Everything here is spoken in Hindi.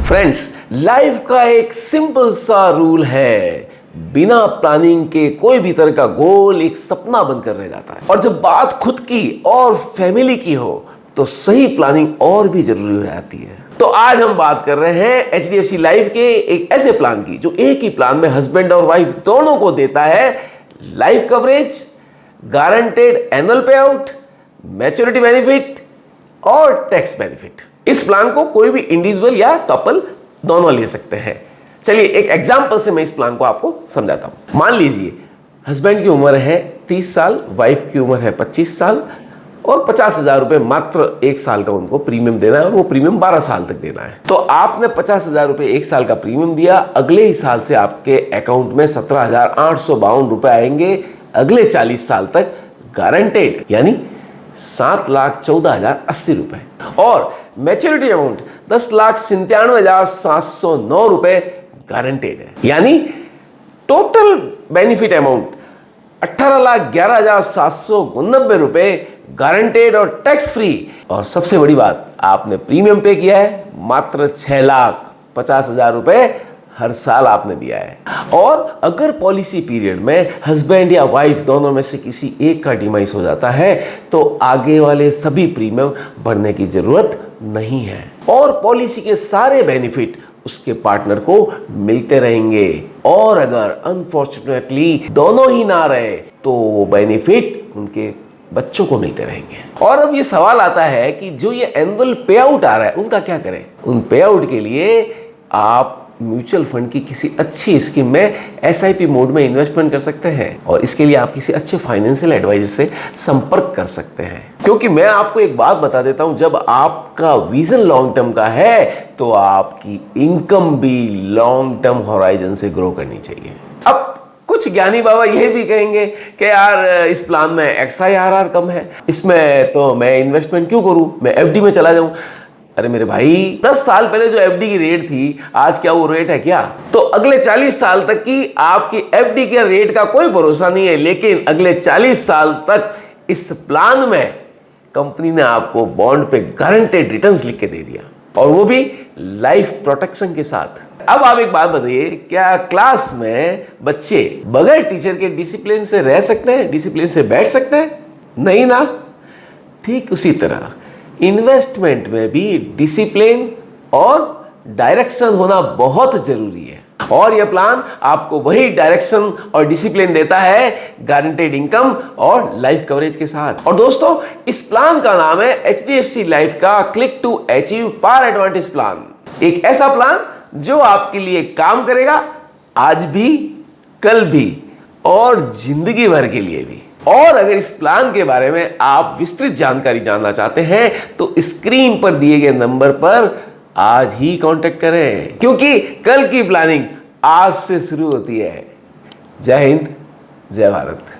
फ्रेंड्स, लाइफ का एक सिंपल सा रूल है, बिना प्लानिंग के कोई भी तरह का गोल एक सपना बनकर रह जाता है। और जब बात खुद की और फैमिली की हो तो सही प्लानिंग और भी जरूरी हो जाती है। तो आज हम बात कर रहे हैं HDFC लाइफ के एक ऐसे प्लान की जो एक ही प्लान में हस्बैंड और वाइफ दोनों को देता है लाइफ कवरेज, गारंटेड एनुअल पे आउट, मैच्योरिटी बेनिफिट और टैक्स बेनिफिट। इस प्लान को कोई भी इंडिविजुअल या कपल दोनों ले सकते हैं। चलिए एक एग्जांपल से मैं इस प्लान को आपको समझाता हूं। मान लीजिए हस्बैंड की उम्र है 30 साल, वाइफ की उम्र है 25 साल और 50,000 रुपए मात्र एक साल का उनको प्रीमियम देना है और वो प्रीमियम 12 साल तक देना है। तो आपने 50,000 रुपए एक साल का प्रीमियम दिया, अगले ही साल से आपके अकाउंट में 17,852 रुपए आएंगे अगले 40 साल तक गारंटेड, यानी 7,14,080 रुपए। और मैच्योरिटी अमाउंट 10,97,709 रुपए गारंटेड है, यानी टोटल बेनिफिट अमाउंट 18,11,789 रुपए गारंटेड और टैक्स फ्री। और सबसे बड़ी बात, आपने प्रीमियम पे किया है मात्र 6,50,000 रुपए हर साल आपने दिया है। और अगर पॉलिसी पीरियड में हस्बैंड या वाइफ दोनों में से किसी एक का डिमाइस हो जाता है तो आगे वाले सभी प्रीमियम भरने की जरूरत नहीं है और पॉलिसी के सारे बेनिफिट उसके पार्टनर को मिलते रहेंगे। और अगर अनफॉर्चुनेटली दोनों ही ना रहे तो वो बेनिफिट उनके बच्चों को मिलते रहेंगे। और अब ये सवाल आता है कि जो ये एनुअल पे आउट आ रहा है उनका क्या करें। उन पे आउट के लिए आप म्यूचुअल फंड की किसी अच्छी स्कीम में SIP मोड में इन्वेस्टमेंट कर सकते हैं और इसके लिए आप किसी अच्छे फाइनेंशियल एडवाइजर से संपर्क कर सकते हैं। क्योंकि मैं आपको एक बात बता देता हूं, जब आपका विजन लॉन्ग टर्म का है तो आपकी इनकम भी लॉन्ग टर्म होराइजन से ग्रो करनी चाहिए। अब कुछ ज्ञानी बाबा यह भी कहेंगे कि यार इस प्लान में XIRR कम है, इसमें तो मैं इन्वेस्टमेंट क्यों करूं, मैं FD में चला जाऊं। अरे मेरे भाई, 10 साल पहले जो FD की रेट थी आज क्या वो रेट है क्या? तो अगले 40 साल तक की आपकी FD के रेट का कोई भरोसा नहीं है, लेकिन अगले 40 साल तक इस प्लान में कंपनी ने आपको बॉन्ड पे गारंटेड रिटर्न्स लिख के दे दिया और वो भी लाइफ प्रोटेक्शन के साथ। अब आप एक बात बताइए, क्या क्लास में बच्चे बगैर टीचर के डिसिप्लिन से रह सकते हैं, डिसिप्लिन से बैठ सकते हैं? नहीं ना। ठीक उसी तरह इन्वेस्टमेंट में भी डिसिप्लिन और डायरेक्शन होना बहुत जरूरी है और यह प्लान आपको वही डायरेक्शन और डिसिप्लिन देता है गारंटेड इनकम और लाइफ कवरेज के साथ। और दोस्तों, इस प्लान का नाम है HDFC लाइफ का click to achieve power advantage plan. एक ऐसा प्लान जो आपके लिए काम करेगा आज भी, कल भी और जिंदगी भर के लिए भी। और अगर इस प्लान के बारे में आप विस्तृत जानकारी जानना चाहते हैं तो स्क्रीन पर दिए गए नंबर पर आज ही कांटेक्ट करें, क्योंकि कल की प्लानिंग आज से शुरू होती है। जय हिंद, जय भारत।